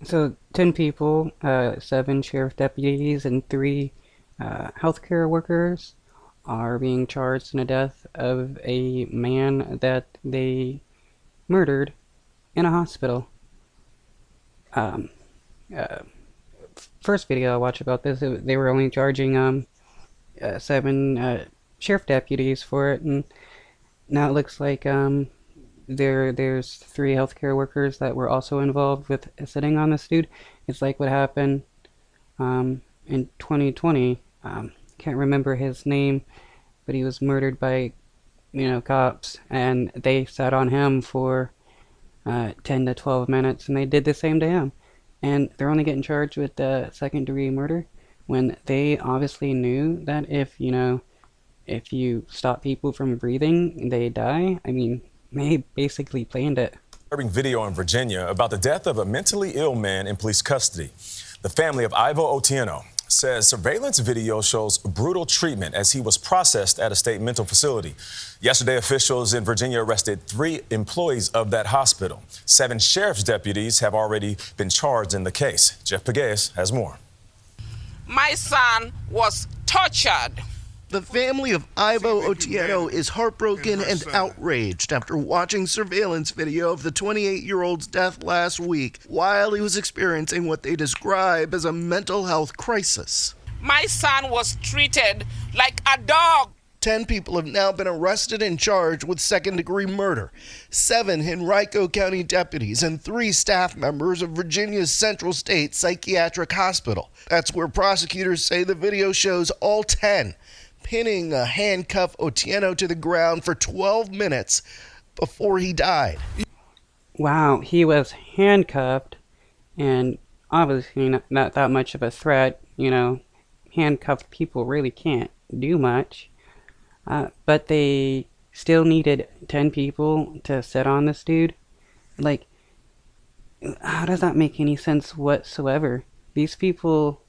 So 10 people, 7 sheriff deputies, and 3 healthcare workers are being charged in the death of a man that they murdered in a hospital. Um, uh, First video I watched about this, they were only charging 7 sheriff deputies for it, and now it looks like there's 3 healthcare workers that were also involved with sitting on this dude. It's like what happened in 2020. Can't remember his name, but he was murdered by cops, and they sat on him for 10 to 12 minutes, and they did the same to him. And they're only getting charged with second-degree murder when they obviously knew that if you stop people from breathing, they die. I mean, they basically planned it. Disturbing video in Virginia about the death of a mentally ill man in police custody. The family of Irvo Otieno says surveillance video shows brutal treatment as he was processed at a state mental facility. Yesterday, officials in Virginia arrested 3 employees of that hospital. 7 sheriff's deputies have already been charged in the case. Jeff Pegues has more. My son was tortured. The family of Irvo Otieno is heartbroken and outraged after watching surveillance video of the 28-year-old's death last week while he was experiencing what they describe as a mental health crisis. My son was treated like a dog. 10 people have now been arrested and charged with second-degree murder. 7 Henrico County deputies and 3 staff members of Virginia's Central State Psychiatric Hospital. That's where prosecutors say the video shows all 10 pinning a handcuffed Otieno to the ground for 12 minutes before he died. Wow, he was handcuffed, and obviously not that much of a threat. Handcuffed people really can't do much. But they still needed 10 people to sit on this dude. Like, how does that make any sense whatsoever? These people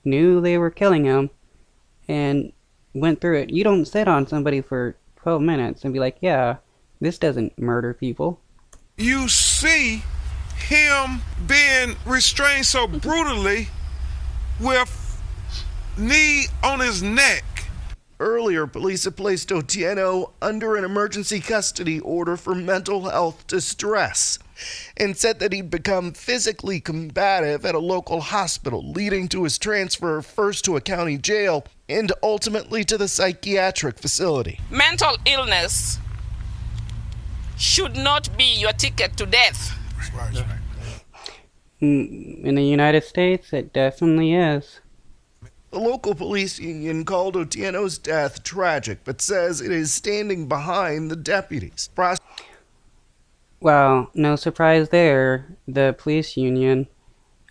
knew they were killing him and went through it. You don't sit on somebody for 12 minutes and be like, yeah, this doesn't murder people. You see him being restrained so brutally with knee on his neck. Earlier, police had placed Otieno under an emergency custody order for mental health distress and said that he'd become physically combative at a local hospital, leading to his transfer first to a county jail and ultimately to the psychiatric facility. Mental illness should not be your ticket to death. Right. In the United States, it definitely is. The local police union called Otieno's death tragic, but says it is standing behind the deputies. Well, no surprise there. The police union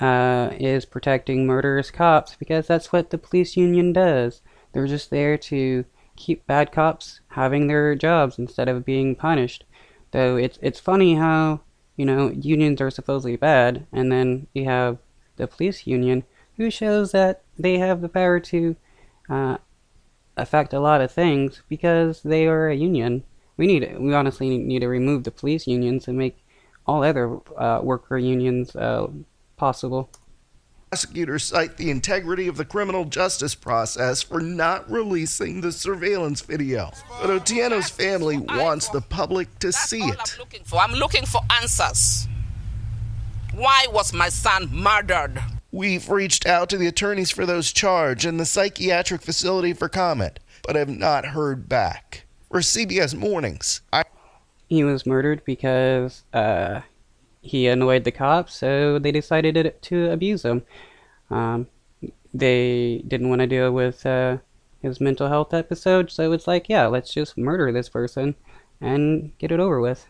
is protecting murderous cops because that's what the police union does. They're just there to keep bad cops having their jobs instead of being punished. Though it's funny how, unions are supposedly bad, and then you have the police union who shows that they have the power to affect a lot of things because they are a union. We honestly need to remove the police unions and make all other worker unions possible. Prosecutors cite the integrity of the criminal justice process for not releasing the surveillance video. But Otieno's family wants the public to see it. I'm looking for answers. Why was my son murdered? We've reached out to the attorneys for those charged in the psychiatric facility for comment, but have not heard back. For CBS Mornings, He was murdered because he annoyed the cops, so they decided to abuse him. They didn't want to deal with his mental health episode, so it's like, yeah, let's just murder this person and get it over with.